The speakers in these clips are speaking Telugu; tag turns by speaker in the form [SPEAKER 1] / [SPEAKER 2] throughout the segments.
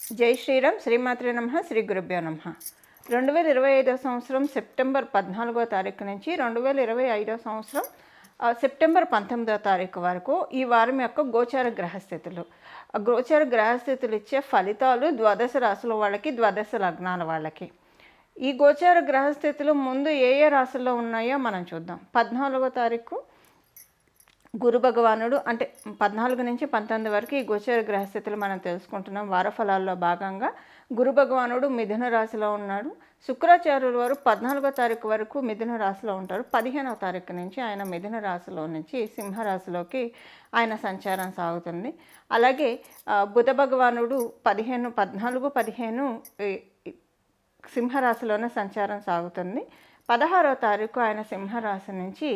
[SPEAKER 1] జై శ్రీరామ్. శ్రీమాత్రే నమః. శ్రీ గురుభ్యో నమః. 2025 సంవత్సరం సెప్టెంబర్ 14వ తారీఖు నుంచి 2025 సంవత్సరం సెప్టెంబర్ 19వ తారీఖు వరకు ఈ వారం యొక్క గోచార గ్రహస్థితులు. గోచార గ్రహస్థితులు ఇచ్చే ఫలితాలు ద్వాదశ రాశుల వాళ్ళకి, ద్వాదశ లగ్నాల వాళ్ళకి. ఈ గోచార గ్రహస్థితులు ముందు ఏ ఏ రాశుల్లో ఉన్నాయో మనం చూద్దాం. 14వ తారీఖు గురు భగవానుడు, అంటే 14 నుంచి 19 వరకు ఈ గోచర గ్రహస్థితులు మనం తెలుసుకుంటున్నాం. వారఫలాల్లో భాగంగా గురు భగవానుడు మిథున రాశిలో ఉన్నాడు. శుక్రాచార్యుల వారు 14వ తారీఖు వరకు మిథున రాశిలో ఉంటారు. 15వ తారీఖు నుంచి ఆయన మిథున రాశిలో నుంచి సింహరాశిలోకి ఆయన సంచారం సాగుతుంది. అలాగే బుధ భగవానుడు 14, 15 సింహరాశిలోనే సంచారం సాగుతుంది. 16వ తారీఖు ఆయన సింహరాశి నుంచి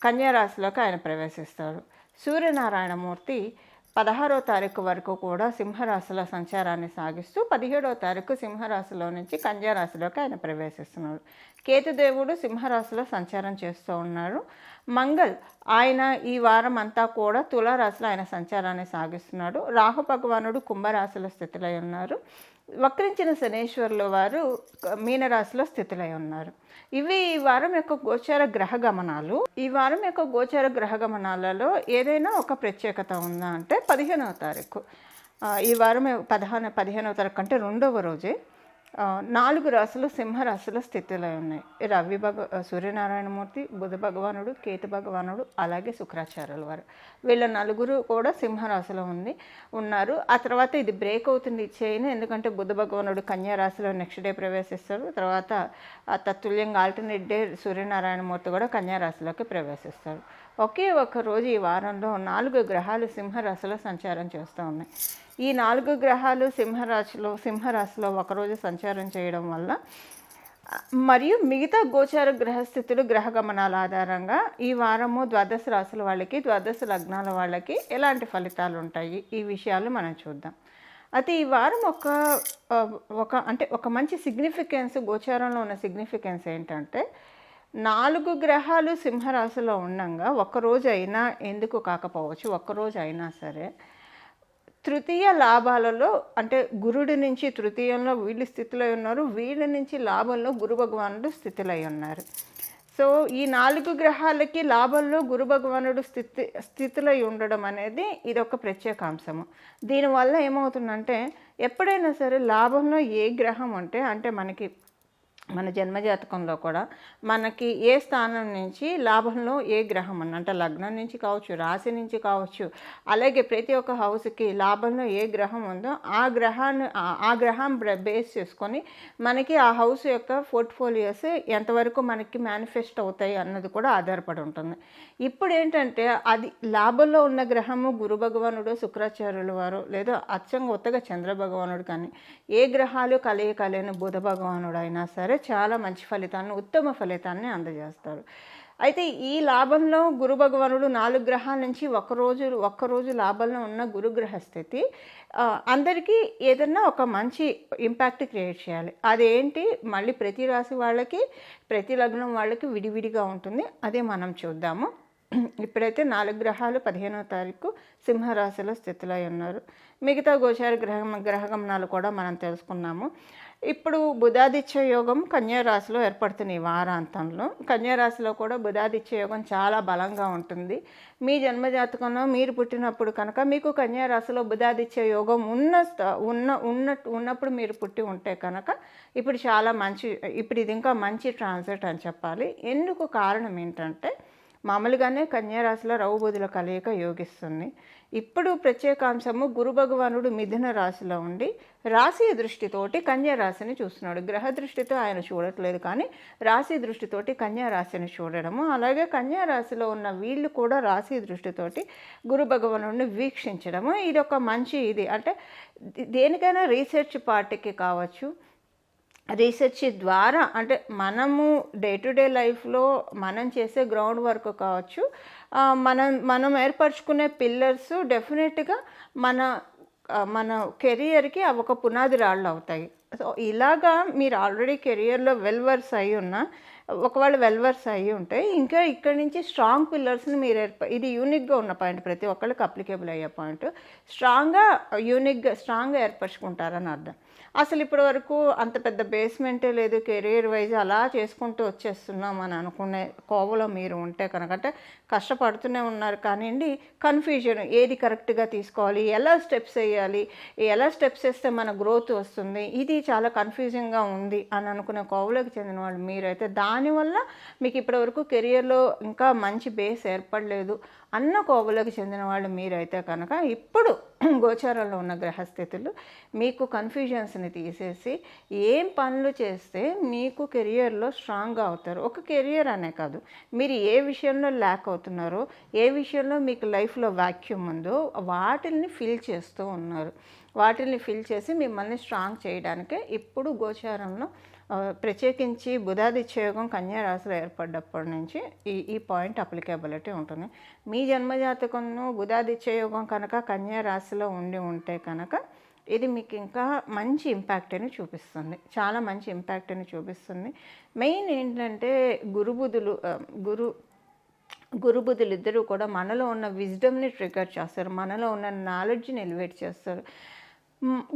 [SPEAKER 1] కన్యారాశిలోకి ఆయన ప్రవేశిస్తారు. సూర్యనారాయణమూర్తి 16వ తారీఖు వరకు కూడా సింహరాశిలో సంచారాన్ని సాగిస్తూ 17వ తారీఖు సింహరాశిలో నుంచి కన్యారాశిలోకి ఆయన ప్రవేశిస్తున్నాడు. కేతుదేవుడు సింహరాశిలో సంచారం చేస్తూ ఉన్నారు. మంగళ్ ఆయన ఈ వారం అంతా కూడా తులారాశిలో ఆయన సంచారాన్ని సాగిస్తున్నాడు. రాహు భగవానుడు కుంభరాశిలో స్థితులై ఉన్నారు. వక్రించిన శనేశ్వరుల వారు మీనరాశిలో స్థితులై ఉన్నారు. ఇవి ఈ వారం యొక్క గోచార గ్రహ గమనాలు. ఈ వారం యొక్క గోచార గ్రహ గమనాలలో ఏదైనా ఒక ప్రత్యేకత ఉందా అంటే 15వ తారీఖు. ఈ వారం 15వ తారీఖు అంటే రెండవ రోజే 4 రాశులు సింహరాశిలో స్థితిలో ఉన్నాయి. సూర్యనారాయణమూర్తి, బుధ భగవానుడు, కేతు భగవానుడు, అలాగే శుక్రాచార్యుల వారు. వీళ్ళ నలుగురు కూడా సింహరాశిలో ఉన్నారు. ఆ తర్వాత ఇది బ్రేక్ అవుతుంది చైన్, ఎందుకంటే బుధ భగవానుడు కన్యా రాశిలో నెక్స్ట్ డే ప్రవేశిస్తారు. తర్వాత తత్తుల్యంగా ఆల్టర్నేట్ డే సూర్యనారాయణమూర్తి కూడా కన్యా రాశిలోకి ప్రవేశిస్తారు. ఒకే ఒక రోజు ఈ వారంలో 4 గ్రహాలు సింహరాశిలో సంచారం చేస్తూ ఉన్నాయి. ఈ 4 గ్రహాలు సింహరాశిలో ఒకరోజు సంచారం చేయడం వల్ల మరియు మిగతా గోచార గ్రహస్థితులు, గ్రహ గమనాల ఆధారంగా ఈ వారము ద్వాదశ రాశుల వాళ్ళకి, ద్వాదశ లగ్నాల వాళ్ళకి ఎలాంటి ఫలితాలు ఉంటాయి, ఈ విషయాలు మనం చూద్దాం. అయితే ఈ వారం ఒక మంచి సిగ్నిఫికెన్స్, గోచారంలో ఉన్న సిగ్నిఫికెన్స్ ఏంటంటే 4 గ్రహాలు సింహరాశిలో ఉండగా ఒక్కరోజు అయినా, ఎందుకు కాకపోవచ్చు ఒక్కరోజు అయినా సరే, తృతీయ లాభాలలో అంటే గురుడి నుంచి తృతీయంలో వీళ్ళు స్థితిలో ఉన్నారు, వీళ్ళ నుంచి లాభంలో గురు భగవానుడు స్థితిలో ఉన్నారు. సో ఈ 4 గ్రహాలకి లాభంలో గురు భగవానుడు స్థితిలో ఉండడం అనేది ఇది ఒక ప్రత్యేక అంశము. దీనివల్ల ఏమవుతుందంటే ఎప్పుడైనా సరే లాభంలో ఏ గ్రహం అంటే మన జన్మజాతకంలో కూడా మనకి ఏ స్థానం నుంచి లాభంలో ఏ గ్రహం అంటే లగ్నం నుంచి కావచ్చు, రాశి నుంచి కావచ్చు, అలాగే ప్రతి ఒక్క హౌస్కి లాభంలో ఏ గ్రహం ఉందో ఆ గ్రహం బేస్ చేసుకొని మనకి ఆ హౌస్ యొక్క పోర్ట్ఫోలియోస్ ఎంతవరకు మనకి మేనిఫెస్ట్ అవుతాయి అన్నది కూడా ఆధారపడి ఉంటుంది. ఇప్పుడు ఏంటంటే అది లాభంలో ఉన్న గ్రహము గురు భగవానుడు, శుక్రాచార్యుల వారు, లేదా అచ్చంగా ఉత్తగా చంద్ర భగవానుడు, కానీ ఏ గ్రహాలు కలయికలేని బుధ భగవానుడు అయినా సరే చాలా మంచి ఫలితాన్ని, ఉత్తమ ఫలితాన్ని అందజేస్తారు. అయితే ఈ లాభంలో గురు భగవానుడు 4 గ్రహాల నుంచి ఒక్కరోజు లాభంలో ఉన్న గురుగ్రహ స్థితి అందరికీ ఏదన్నా ఒక మంచి ఇంపాక్ట్ క్రియేట్ చేయాలి. అదేంటి మళ్ళీ ప్రతి రాశి వాళ్ళకి, ప్రతి లగ్నం వాళ్ళకి విడివిడిగా ఉంటుంది. అదే మనం చూద్దాము. ఇప్పుడైతే 4 గ్రహాలు 15వ తారీఖు సింహరాశిలో స్థితిలో ఉన్నారు. మిగతా గోచార గ్రహగమనాలు కూడా మనం తెలుసుకున్నాము. ఇప్పుడు బుధాదిత్య యోగం కన్యారాశిలో ఏర్పడుతుంది. ఈ వారాంతంలో కన్యారాశిలో కూడా బుధాదిత్య యోగం చాలా బలంగా ఉంటుంది. మీ జన్మజాతకంలో మీరు పుట్టినప్పుడు కనుక మీకు కన్యారాశిలో బుధాదిత్య యోగం ఉన్నప్పుడు మీరు పుట్టి ఉంటే కనుక ఇప్పుడు ఇది ఇంకా మంచి ట్రాన్సిట్ అని చెప్పాలి. ఎందుకు కారణం ఏంటంటే మామూలుగానే కన్యారాశిలో రవి బుధుల కలయిక యోగిస్తుంది. ఇప్పుడు ప్రత్యేకాంశము గురు భగవానుడు మిథున రాశిలో ఉండి రాశి దృష్టితోటి కన్యా రాశిని చూస్తున్నాడు. గ్రహ దృష్టితో ఆయన చూడట్లేదు, కానీ రాశి దృష్టితోటి కన్యా రాశిని చూడడము, అలాగే కన్యా రాశిలో ఉన్న వీళ్ళు కూడా రాశి దృష్టితోటి గురు భగవానుడిని వీక్షించడము, ఇది ఒక మంచి అంటే దేనికైనా రీసెర్చ్ పార్టీకి కావచ్చు, రీసెర్చ్ ద్వారా అంటే మనము డే టు డే లైఫ్లో మనం చేసే గ్రౌండ్ వర్క్ కావచ్చు, మనం ఏర్పరచుకునే పిల్లర్స్ డెఫినెట్గా మన కెరియర్కి అవి ఒక పునాది రాళ్ళు అవుతాయి. సో ఇలాగా మీరు ఆల్రెడీ కెరియర్లో వెల్ వర్స్ అయ్యి ఉన్నా, ఒకవేళ వెల్ వర్స్ అయ్యి ఉంటే ఇంకా ఇక్కడి నుంచి స్ట్రాంగ్ పిల్లర్స్ని మీరు ఇది యూనిక్గా ఉన్న పాయింట్, ప్రతి ఒక్కళ్ళకి అప్లికేబుల్ అయ్యే పాయింట్. స్ట్రాంగ్గా ఏర్పరచుకుంటారని అర్థం. అసలు ఇప్పటి వరకు అంత పెద్ద బేస్మెంటే లేదు, కెరీర్ వైజ్ అలా చేసుకుంటూ వచ్చేస్తున్నాం అని అనుకునే కోవలో మీరు ఉంటే కనుక, అంటే కష్టపడుతూనే ఉన్నారు కానివ్వండి, కన్ఫ్యూజన్ ఏది కరెక్ట్గా తీసుకోవాలి, ఎలా స్టెప్స్ వేయాలి, ఎలా స్టెప్స్ వేస్తే మన గ్రోత్ వస్తుంది, ఇది చాలా కన్ఫ్యూజింగ్గా ఉంది అని అనుకునే కోవలోకి చెందిన వాళ్ళు మీరైతే, దానివల్ల మీకు ఇప్పటివరకు కెరియర్లో ఇంకా మంచి బేస్ ఏర్పడలేదు అన్న కోవలోకి చెందిన వాళ్ళు మీరైతే కనుక, ఇప్పుడు గోచారంలో ఉన్న గ్రహస్థితులు మీకు కన్ఫ్యూజన్స్ని తీసేసి ఏం పనులు చేస్తే మీకు కెరియర్లో స్ట్రాంగ్గా అవుతారు. ఒక కెరియర్ అనే కాదు, మీరు ఏ విషయంలో ల్యాక్ అవుతున్నారో, ఏ విషయంలో మీకు లైఫ్లో వాక్యూమ్ ఉందో వాటిల్ని ఫిల్ చేస్తూ ఉన్నారు. వాటిల్ని ఫిల్ చేసి మిమ్మల్ని స్ట్రాంగ్ చేయడానికే ఇప్పుడు గోచారంలో ప్రత్యేకించి బుధాదిత్య యోగం కన్యా రాశిలో ఏర్పడ్డప్పటి నుంచి ఈ పాయింట్ అప్లికేబిలిటీ ఉంటుంది. మీ జన్మజాతకంలో బుధాదిత్య యోగం కనుక కన్యా రాశిలో ఉంటే కనుక ఇది మీకు ఇంకా మంచి ఇంపాక్ట్ని చూపిస్తుంది, చాలా మంచి ఇంపాక్ట్ని చూపిస్తుంది. మెయిన్ ఏంటంటే గురుబుధులు ఇద్దరూ కూడా మనలో ఉన్న విజ్డమ్ని ట్రిగర్ చేస్తారు, మనలో ఉన్న నాలెడ్జ్ని ఎలివేట్ చేస్తారు,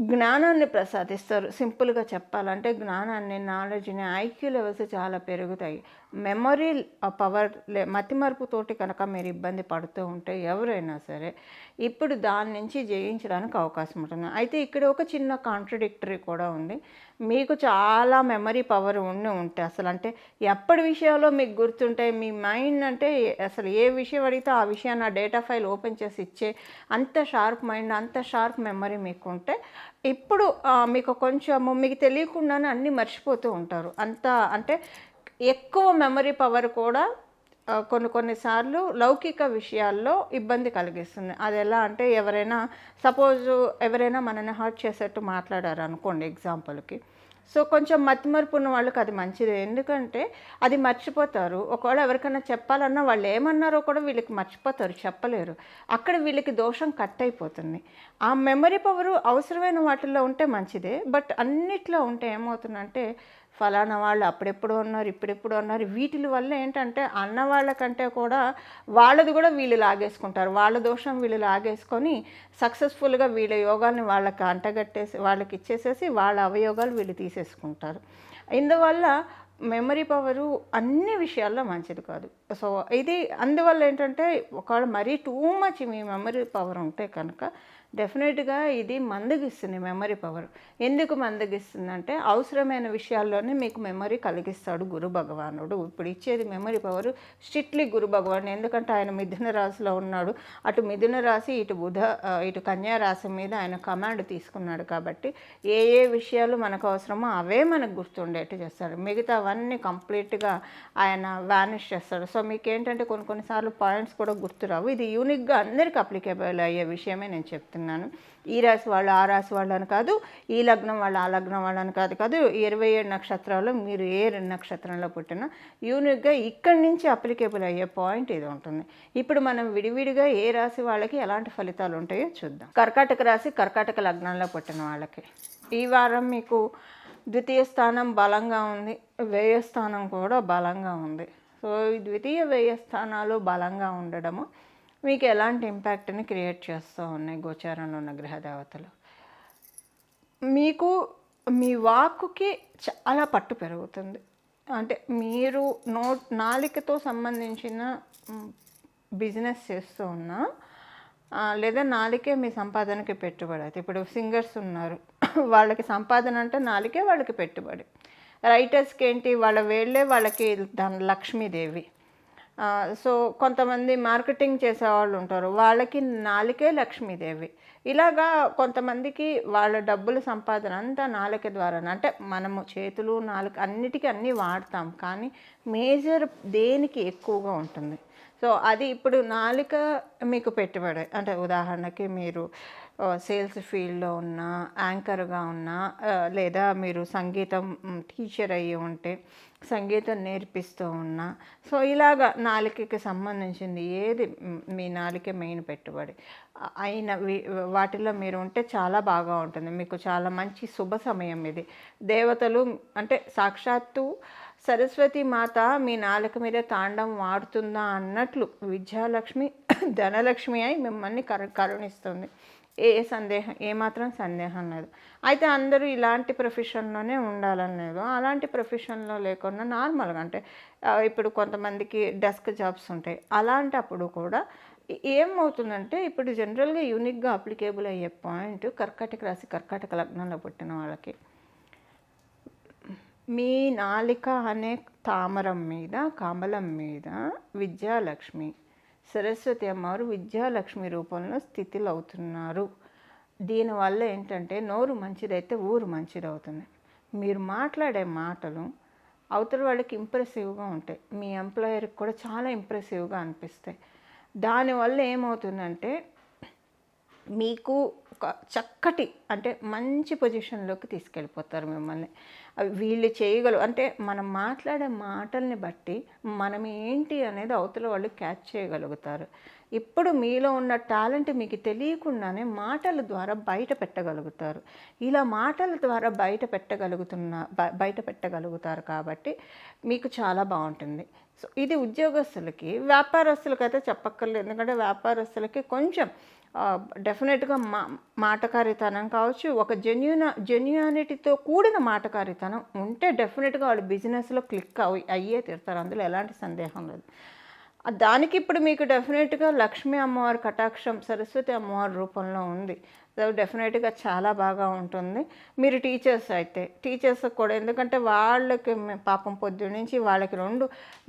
[SPEAKER 1] జ్ఞానాన్ని ప్రసాదిస్తారు. సింపుల్గా చెప్పాలంటే జ్ఞానాన్ని, నాలెడ్జ్ని, ఐక్యూ లెవెల్స్ చాలా పెరుగుతాయి. మెమొరీ పవర్ మతిమరుపుతోటి కనుక మీరు ఇబ్బంది పడుతూ ఉంటే ఎవరైనా సరే ఇప్పుడు దాని నుంచి జయించడానికి అవకాశం ఉంటుంది. అయితే ఇక్కడ ఒక చిన్న కాంట్రడిక్టరీ కూడా ఉంది. మీకు చాలా మెమరీ పవర్ ఉంటే అసలు, అంటే ఎప్పటి విషయాల్లో మీకు గుర్తుంటాయి, మీ మైండ్ అంటే అసలు ఏ విషయం అడిగితే ఆ విషయాన్ని ఆ డేటా ఫైల్ ఓపెన్ చేసి ఇచ్చే అంత షార్ప్ మైండ్, అంత షార్ప్ మెమరీ మీకు ఉంటే ఇప్పుడు మీకు కొంచెము మీకు తెలియకుండానే అన్నీ మర్చిపోతూ ఉంటారు. అంత అంటే ఎక్కువ మెమరీ పవర్ కూడా కొన్నిసార్లు లౌకిక విషయాల్లో ఇబ్బంది కలిగిస్తుంది. అది ఎలా అంటే, ఎవరైనా మనల్ని హర్ట్ చేసేట్టు మాట్లాడారు అనుకోండి ఎగ్జాంపుల్కి, సో కొంచెం మతిమరుపు ఉన్న వాళ్ళకి అది మంచిదే, ఎందుకంటే అది మర్చిపోతారు. ఒకవేళ ఎవరికైనా చెప్పాలన్నా వాళ్ళు ఏమన్నారో కూడా వీళ్ళకి మర్చిపోతారు, చెప్పలేరు. అక్కడ వీళ్ళకి దోషం కట్ అయిపోతుంది. ఆ మెమరీ పవరు అవసరమైన వాటిల్లో ఉంటే మంచిదే, బట్ అన్నిట్లో ఉంటే ఏమవుతుందంటే ఫలానా వాళ్ళు అప్పుడెప్పుడు ఉన్నారు, ఇప్పుడెప్పుడు ఉన్నారు, వీటి వల్ల ఏంటంటే అన్నవాళ్ళకంటే కూడా వాళ్ళది కూడా వీళ్ళు లాగేసుకుంటారు, వాళ్ళ దోషం వీళ్ళు లాగేసుకొని సక్సెస్ఫుల్గా వీళ్ళ యోగాల్ని వాళ్ళకి అంటగట్టేసి వాళ్ళకి ఇచ్చేసేసి వాళ్ళ అవయోగాలు వీళ్ళు తీసేసుకుంటారు. ఇందువల్ల మెమరీ పవరు అన్ని విషయాల్లో మంచిది కాదు. సో ఇది అందువల్ల ఏంటంటే ఒకవేళ మరీ టూ మచ్ మీ మెమరీ పవర్ ఉంటే కనుక డెఫినెట్గా ఇది మందగిస్తుంది మెమరీ పవర్. ఎందుకు మందగిస్తుందంటే అవసరమైన విషయాల్లోనే మీకు మెమరీ కలిగిస్తాడు గురు భగవానుడు. ఇప్పుడు ఇచ్చేది మెమరీ పవర్ స్ట్రిక్ట్లీ గురు భగవానుడు, ఎందుకంటే ఆయన మిథున రాశిలో ఉన్నాడు. అటు మిథున రాశి, ఇటు కన్యా రాశి మీద ఆయన కమాండ్ తీసుకున్నాడు. కాబట్టి ఏ ఏ విషయాలు మనకు అవసరమో అవే మనకు గుర్తుండేట్టు చేస్తాడు, మిగతావన్నీ కంప్లీట్గా ఆయన వానిష్ చేస్తాడు. సో మీకు ఏంటంటే కొన్నిసార్లు పాయింట్స్ కూడా గుర్తురావు. ఇది యూనిక్గా అందరికీ అప్లికేబుల్ అయ్యే విషయమే నేను చెప్తున్నాను. ఈ రాశి వాళ్ళు ఆ రాశి వాళ్ళని కాదు, ఈ లగ్నం వాళ్ళు ఆ లగ్నం వాళ్ళని కాదు 27 నక్షత్రాల్లో మీరు ఏ 2 నక్షత్రంలో పుట్టినా యూనిక్గా ఇక్కడి నుంచి అప్లికేబుల్ అయ్యే పాయింట్ ఇది ఉంటుంది. ఇప్పుడు మనం విడివిడిగా ఏ రాశి వాళ్ళకి ఎలాంటి ఫలితాలు ఉంటాయో చూద్దాం. కర్కాటక రాశి, కర్కాటక లగ్నంలో పుట్టిన వాళ్ళకి ఈ వారం మీకు ద్వితీయ స్థానం బలంగా ఉంది, వ్యయ స్థానం కూడా బలంగా ఉంది. సో ఈ ద్వితీయ వ్యయ స్థానాలు బలంగా ఉండడము మీకు ఎలాంటి ఇంపాక్ట్ని క్రియేట్ చేస్తూ ఉన్నాయి గోచారంలో ఉన్న గ్రహదేవతలు. మీకు మీ వాక్కుకి చాలా పట్టు పెరుగుతుంది. అంటే మీరు నాలికతో సంబంధించిన బిజినెస్ చేస్తూ ఉన్నా, లేదా నాలికే మీ సంపాదనకి పెట్టుబడి. అయితే ఇప్పుడు సింగర్స్ ఉన్నారు, వాళ్ళకి సంపాదన అంటే నాలికే వాళ్ళకి పెట్టుబడి. రైటర్స్కి ఏంటి, వాళ్ళ వేళ్ళే వాళ్ళకి లక్ష్మీదేవి. సో కొంతమంది మార్కెటింగ్ చేసేవాళ్ళు ఉంటారు, వాళ్ళకి నాలికే లక్ష్మీదేవి. ఇలాగా కొంతమందికి వాళ్ళ డబ్బుల సంపాదన అంతా నాలుక ద్వారా. అంటే మనము చేతులు నాలుక అన్నిటికీ అన్నీ వాడతాం, కానీ మేజర్ దేనికి ఎక్కువగా ఉంటుంది. సో అది ఇప్పుడు నాలుక మీకు పెట్టుబడి. అంటే ఉదాహరణకి మీరు సేల్స్ ఫీల్డ్లో ఉన్నా, యాంకర్గా ఉన్నా, లేదా మీరు సంగీతం టీచర్ అయ్యి ఉంటే సంగీతం నేర్పిస్తూ ఉన్నా, సో ఇలాగ నాలుకకి సంబంధించింది ఏది మీ నాలుకే మెయిన్ పెట్టుబడి అయిన వాటిలో మీరు ఉంటే చాలా బాగా ఉంటుంది. మీకు చాలా మంచి శుభ సమయం ఇది. దేవతలు అంటే సాక్షాత్తు సరస్వతి మాత మీ నాలుక మీద తాండం ఆడుతుందా అన్నట్లు విద్యాలక్ష్మి ధనలక్ష్మి అయి మిమ్మల్ని కరుణిస్తుంది. ఏమాత్రం సందేహం లేదు. అయితే అందరూ ఇలాంటి ప్రొఫెషన్లోనే ఉండాలని లేదు. అలాంటి ప్రొఫెషన్లో లేకుండా నార్మల్గా అంటే ఇప్పుడు కొంతమందికి డెస్క్ జాబ్స్ ఉంటాయి. అలాంటప్పుడు కూడా ఏమవుతుందంటే ఇప్పుడు జనరల్గా యూనిక్గా అప్లికేబుల్ అయ్యే పాయింట్ కర్కాటక రాశి కర్కాటక లగ్నంలో పుట్టిన వాళ్ళకి మీ నాలిక అనే తామరం మీద కమలం మీద విద్యాలక్ష్మి సరస్వతి అమ్మవారు విద్యాలక్ష్మి రూపంలో స్థితిలో అవుతున్నారు. దీనివల్ల ఏంటంటే నోరు మంచిదైతే ఊరు మంచిదవుతుంది. మీరు మాట్లాడే మాటలు అవతల వాళ్ళకి ఇంప్రెసివ్గా ఉంటాయి. మీ ఎంప్లాయర్కి కూడా చాలా ఇంప్రెసివ్గా అనిపిస్తాయి. దానివల్ల ఏమవుతుందంటే మీకు ఒక చక్కటి అంటే మంచి పొజిషన్లోకి తీసుకెళ్ళిపోతారు మిమ్మల్ని. వీళ్ళు చేయగలరు అంటే మనం మాట్లాడే మాటల్ని బట్టి మనం ఏంటి అనేది అవతల వాళ్ళు క్యాచ్ చేయగలుగుతారు. ఇప్పుడు మీలో ఉన్న టాలెంట్ మీకు తెలియకుండానే మాటల ద్వారా బయట పెట్టగలుగుతారు. ఇలా మాటల ద్వారా బయట పెట్టగలుగుతారు కాబట్టి మీకు చాలా బాగుంటుంది. సో ఇది ఉద్యోగస్తులకి, వ్యాపారస్తులకైతే చెప్పక్కర్లేదు. ఎందుకంటే వ్యాపారస్తులకి కొంచెం డెఫినెట్గా మాటకారితనం కావచ్చు, ఒక జెన్యూనిటీతో కూడిన మాటకారితనం ఉంటే డెఫినెట్గా వాళ్ళు బిజినెస్లో క్లిక్ అయ్యే తీరుతారు. అందులో ఎలాంటి సందేహం లేదు. దానికి ఇప్పుడు మీకు డెఫినెట్గా లక్ష్మీ అమ్మవారి కటాక్షం సరస్వతి అమ్మవారి రూపంలో ఉంది. డెఫినెట్గా చాలా బాగా ఉంటుంది. మీరు టీచర్స్ అయితే టీచర్స్కి కూడా, ఎందుకంటే వాళ్ళకి పాపం పొద్దు నుంచి వాళ్ళకి రెండు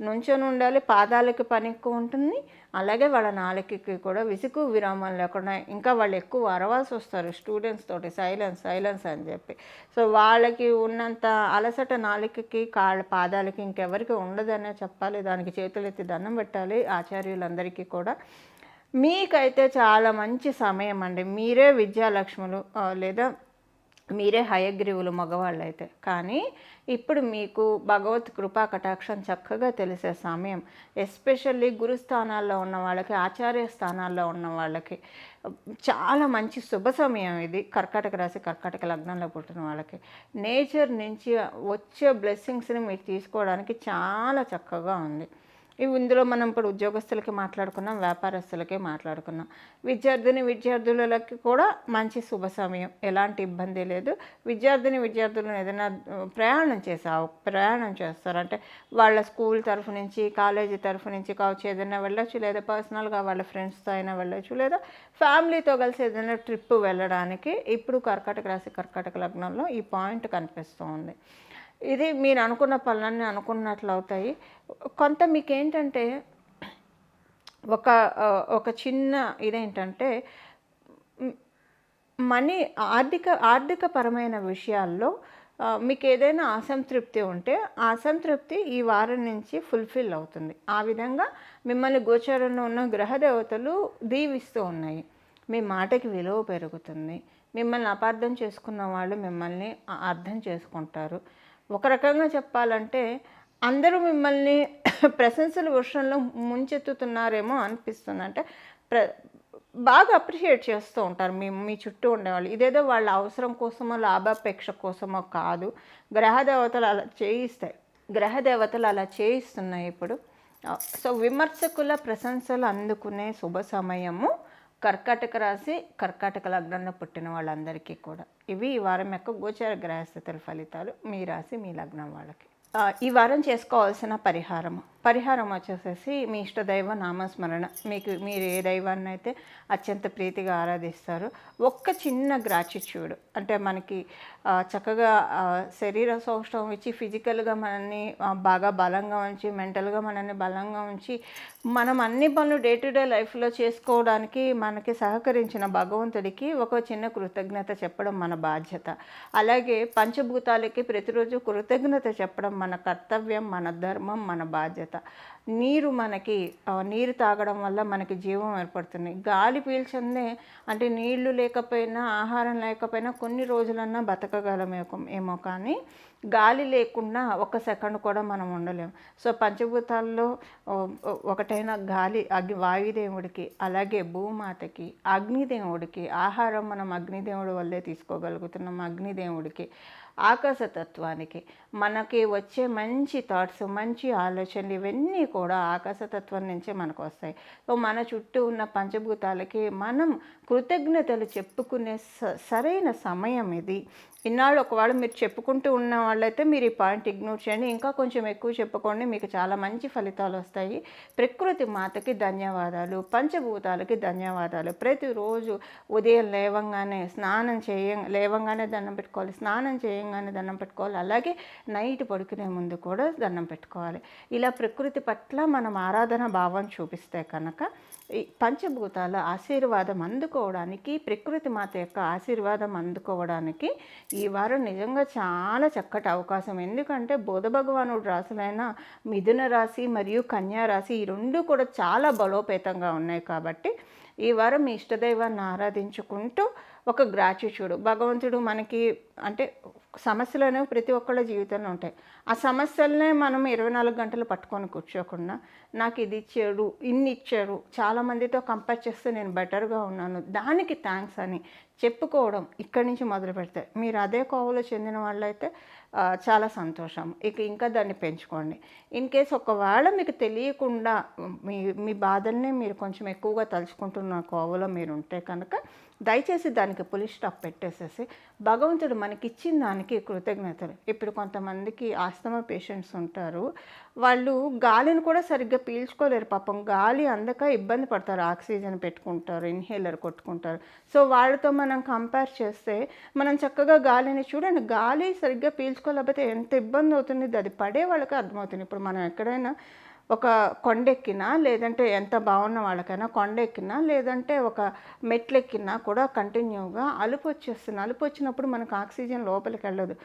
[SPEAKER 1] నుంచొని ఉండాలి, పాదాలకి పని ఎక్కువ ఉంటుంది, అలాగే వాళ్ళ నాలుకకి కూడా విసుగు విరామం లేకుండా ఇంకా వాళ్ళు ఎక్కువ అరవాల్సి వస్తారు స్టూడెంట్స్ తోటి, సైలెన్స్ అని చెప్పి. సో వాళ్ళకి ఉన్నంత అలసట నాలుకకి పాదాలకి ఇంకెవరికి ఉండదనే చెప్పాలి. దానికి చేతులెత్తి దండం పెట్టాలి ఆచార్యులందరికీ కూడా. మీకైతే చాలా మంచి సమయం అండి. మీరే విద్యాలక్ష్ములు లేదా మీరే హయగ్రీవులు మగవాళ్ళు అయితే. కానీ ఇప్పుడు మీకు భగవత్ కృపా కటాక్షం చక్కగా తెలిసే సమయం. ఎస్పెషల్లీ గురుస్థానాల్లో ఉన్న వాళ్ళకి, ఆచార్య స్థానాల్లో ఉన్న వాళ్ళకి చాలా మంచి శుభ సమయం ఇది. కర్కాటక రాశి కర్కాటక లగ్నంలో పుట్టిన వాళ్ళకి నేచర్ నుంచి వచ్చే బ్లెస్సింగ్స్ని మీరు తీసుకోవడానికి చాలా చక్కగా ఉంది. ఇందులో మనం ఇప్పుడు ఉద్యోగస్తులకి మాట్లాడుకున్నాం, వ్యాపారస్తులకి మాట్లాడుకున్నాం. విద్యార్థులకి కూడా మంచి శుభ సమయం, ఎలాంటి ఇబ్బంది లేదు. విద్యార్థులను ఏదైనా ప్రయాణం చేస్తారంటే వాళ్ళ స్కూల్ తరఫు నుంచి, కాలేజీ తరఫు నుంచి కావచ్చు, ఏదైనా వెళ్ళొచ్చు, లేదా పర్సనల్గా వాళ్ళ ఫ్రెండ్స్తో అయినా వెళ్ళొచ్చు, లేదా ఫ్యామిలీతో కలిసి ఏదైనా ట్రిప్ వెళ్ళడానికి ఇప్పుడు కర్కాటక రాశి కర్కాటక లగ్నంలో ఈ పాయింట్ కనిపిస్తూ ఉంది. ఇది మీరు అనుకున్న పనులన్నీ అనుకున్నట్లు అవుతాయి. కొంత మీకేంటంటే ఒక చిన్న ఇదేంటంటే ఆర్థికపరమైన విషయాల్లో మీకు ఏదైనా అసంతృప్తి ఉంటే ఆ అసంతృప్తి ఈ వారం నుంచి ఫుల్ఫిల్ అవుతుంది. ఆ విధంగా మిమ్మల్ని గోచారంలో ఉన్న గ్రహదేవతలు దీవిస్తూ ఉన్నాయి. మీ మాటకి విలువ పెరుగుతుంది. మిమ్మల్ని అపార్థం చేసుకున్న వాళ్ళు మిమ్మల్ని అర్థం చేసుకుంటారు. ఒక రకంగా చెప్పాలంటే అందరూ మిమ్మల్ని ప్రశంసల వర్షంలో ముంచెత్తుతున్నారేమో అనిపిస్తుంది. అంటే బాగా అప్రిషియేట్ చేస్తూ ఉంటారు మీ చుట్టూ ఉండేవాళ్ళు. ఇదేదో వాళ్ళ అవసరం కోసమో లాభాపేక్ష కోసమో కాదు. గ్రహదేవతలు అలా చేయిస్తున్నాయి ఇప్పుడు. సో విమర్శకుల ప్రశంసలు అందుకునే శుభ సమయము కర్కాటక రాశి కర్కాటక లగ్నంలో పుట్టిన వాళ్ళందరికీ కూడా. ఇవి ఈ వారం యొక్క గోచార గ్రహస్థితుల ఫలితాలు మీ రాశి మీ లగ్నం వాళ్ళకి. ఈ వారం చేసుకోవాల్సిన పరిహారం వచ్చేసేసి మీ ఇష్టదైవ నామస్మరణ. మీరు ఏ దైవాన్ని అయితే అత్యంత ప్రీతిగా ఆరాధిస్తారో ఒక్క చిన్న గ్రాటిట్యూడ్, అంటే మనకి చక్కగా శరీర సౌష్ఠవం ఇచ్చి ఫిజికల్గా మనల్ని బాగా బలంగా ఉంచి, మెంటల్గా మనల్ని బలంగా ఉంచి, మనం అన్ని పనులు డే టు డే లైఫ్లో చేసుకోవడానికి మనకి సహకరించిన భగవంతుడికి ఒక చిన్న కృతజ్ఞత చెప్పడం మన బాధ్యత. అలాగే పంచభూతాలకి ప్రతిరోజు కృతజ్ఞత చెప్పడం మన కర్తవ్యం, మన ధర్మం, మన బాధ్యత. నీరు మనకి నీరు తాగడం వల్ల మనకి జీవం ఏర్పడుతుంది. గాలి పీల్చందే అంటే నీళ్లు లేకపోయినా, ఆహారం లేకపోయినా కొన్ని రోజులన్నా బతకగలమేమో కానీ గాలి లేకుండా ఒక్క సెకండ్ కూడా మనం ఉండలేము. సో పంచభూతాల్లో ఒకటైన గాలి వాయుదేవుడికి, అలాగే భూమాతకి, అగ్నిదేవుడికి, ఆహారం మనం అగ్నిదేవుడి వల్లే తీసుకోగలుగుతున్నాం. అగ్నిదేవుడికి, ఆకాశతత్వానికి, మనకి వచ్చే మంచి థాట్స్, మంచి ఆలోచనలు ఇవన్నీ కూడా ఆకాశతత్వం నుంచే మనకు వస్తాయి. సో మన చుట్టూ ఉన్న పంచభూతాలకి మనం కృతజ్ఞతలు చెప్పుకునే సరైన సమయం ఇది. ఇన్నాళ్ళు ఒకవేళ మీరు చెప్పుకుంటూ ఉన్న వాళ్ళైతే మీరు ఈ పాయింట్ ఇగ్నోర్ చేయండి. ఇంకా కొంచెం ఎక్కువ చెప్పుకోండి, మీకు చాలా మంచి ఫలితాలు వస్తాయి. ప్రకృతి మాతకి ధన్యవాదాలు, పంచభూతాలకి ధన్యవాదాలు. ప్రతిరోజు ఉదయం లేవంగానే లేవంగానే దండం పెట్టుకోవాలి, స్నానం చేయంగానే దండం పెట్టుకోవాలి, అలాగే నైట్ పడుకునే ముందు కూడా దండం పెట్టుకోవాలి. ఇలా ప్రకృతి పట్ల మనం ఆరాధన భావం చూపిస్తే కనుక ఈ పంచభూతాల ఆశీర్వాదం అందుకోవడానికి, ప్రకృతి మాత యొక్క ఆశీర్వాదం అందుకోవడానికి ఈ వారం నిజంగా చాలా చక్కటి అవకాశం. ఎందుకంటే బుధ భగవానుడు రాశులైన మిథున రాశి మరియు కన్యా రాశి ఈ రెండు కూడా చాలా బలోపేతంగా ఉన్నాయి. కాబట్టి ఈ వారం మీ ఇష్టదైవాన్ని ఆరాధించుకుంటూ ఒక గ్రాట్యుట్యూడ్, భగవంతుడు మనకి అంటే సమస్యలు అనేవి ప్రతి ఒక్కళ్ళ జీవితంలో ఉంటాయి. ఆ సమస్యలనే మనం 24 గంటలు పట్టుకొని కూర్చోకుండా నాకు ఇది ఇచ్చాడు, ఇన్ని ఇచ్చాడు, చాలామందితో కంపేర్ చేస్తే నేను బెటర్గా ఉన్నాను, దానికి థ్యాంక్స్ అని చెప్పుకోవడం ఇక్కడి నుంచి మొదలు పెడితే మీరు అదే కోవలో చెందిన వాళ్ళైతే చాలా సంతోషం. ఇంకా దాన్ని పెంచుకోండి. ఇన్ కేస్ ఒకవేళ మీకు తెలియకుండా మీ బాధల్ని మీరు కొంచెం ఎక్కువగా తలుచుకుంటున్న కోవలో మీరు ఉంటే కనుక దయచేసి దానికి పులి స్టాప్ పెట్టేసేసి భగవంతుడు మనకి ఇచ్చిన దానికి కృతజ్ఞతలు. ఇప్పుడు కొంతమందికి ఆస్తమా పేషెంట్స్ ఉంటారు, వాళ్ళు గాలిని కూడా సరిగ్గా పీల్చుకోలేరు పాపం. గాలి అందక ఇబ్బంది పడతారు, ఆక్సిజన్ పెట్టుకుంటారు, ఇన్హేలర్ కొట్టుకుంటారు. సో వాళ్ళతో మనం కంపేర్ చేస్తే మనం చక్కగా గాలిని చూడండి, గాలి సరిగ్గా పీల్చుకోలేకపోతే ఎంత ఇబ్బంది అవుతుంది, అది పడే వాళ్ళకి అర్థమవుతుంది. ఇప్పుడు మనం ఎక్కడైనా ఒక కొండెక్కినా, లేదంటే ఎంత బాగున్న వాళ్ళకైనా కొండెక్కినా, లేదంటే ఒక మెట్లెక్కినా కూడా కంటిన్యూగా అలుపు వచ్చేస్తుంది. అలుపు వచ్చినప్పుడు మనకు ఆక్సిజన్ లోపలికి వెళ్ళదు,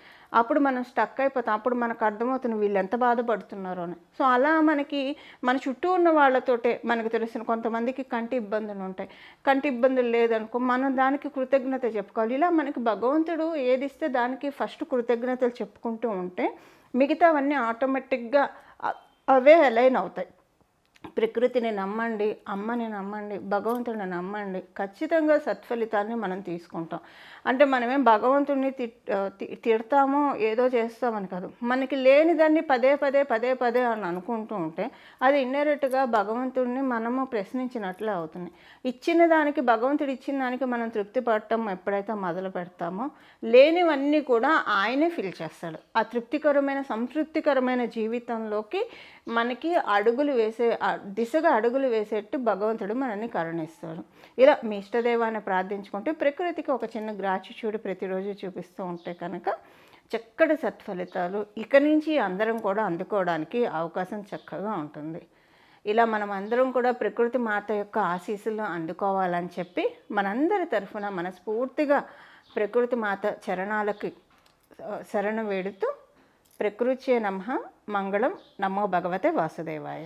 [SPEAKER 1] అప్పుడు మనం స్టక్ అయిపోతాం. అప్పుడు మనకు అర్థమవుతుంది వీళ్ళు ఎంత బాధపడుతున్నారో అని. సో అలా మనకి మన చుట్టూ ఉన్న వాళ్ళతోటే మనకు తెలిసిన కొంతమందికి కంటి ఇబ్బందులు ఉంటాయి. కంటి ఇబ్బందులు లేదనుకో మనం దానికి కృతజ్ఞత చెప్పుకోవాలి. ఇలా మనకి భగవంతుడు ఏది ఇస్తే దానికి ఫస్ట్ కృతజ్ఞతలు చెప్పుకుంటూ ఉంటే మిగతావన్నీ ఆటోమేటిక్గా అవే అలైన్ అవుతాయి. ప్రకృతిని నమ్మండి, అమ్మని నమ్మండి, భగవంతుడిని నమ్మండి, ఖచ్చితంగా సత్ఫలితాన్ని మనం తీసుకుంటాం. అంటే మనమేం భగవంతుడిని తిడతామో ఏదో చేస్తామని కాదు, మనకి లేని దాన్ని పదే పదే అని అనుకుంటూ ఉంటే అది ఇండైరెక్ట్గా భగవంతుడిని మనము ప్రశ్నించినట్లే అవుతుంది. ఇచ్చిన దానికి, భగవంతుడు ఇచ్చిన దానికి మనం తృప్తి పడటం ఎప్పుడైతే మొదలు పెడతామో లేనివన్నీ కూడా ఆయనే ఫిల్ చేస్తాడు. ఆ తృప్తికరమైన, సంతృప్తికరమైన జీవితంలోకి మనకి దిశగా అడుగులు వేసేట్టు భగవంతుడు మనల్ని కరుణిస్తాడు. ఇలా మీ ఇష్టదైవాన్ని ప్రార్థించుకుంటే ప్రకృతికి ఒక చిన్న గ్రాట్యుట్యూడ్ ప్రతిరోజు చూపిస్తూ ఉంటే కనుక చక్కటి సత్ఫలితాలు ఇక నుంచి అందరం కూడా అందుకోవడానికి అవకాశం చక్కగా ఉంటుంది. ఇలా మనం అందరం కూడా ప్రకృతి మాత యొక్క ఆశీస్సులు అందుకోవాలని చెప్పి మనందరి తరఫున మనస్ఫూర్తిగా ప్రకృతి మాత చరణాలకి శరణు వేడుతూ ప్రకృత్యే నమః. మంగళం. నమో భగవతే వాసుదేవాయ.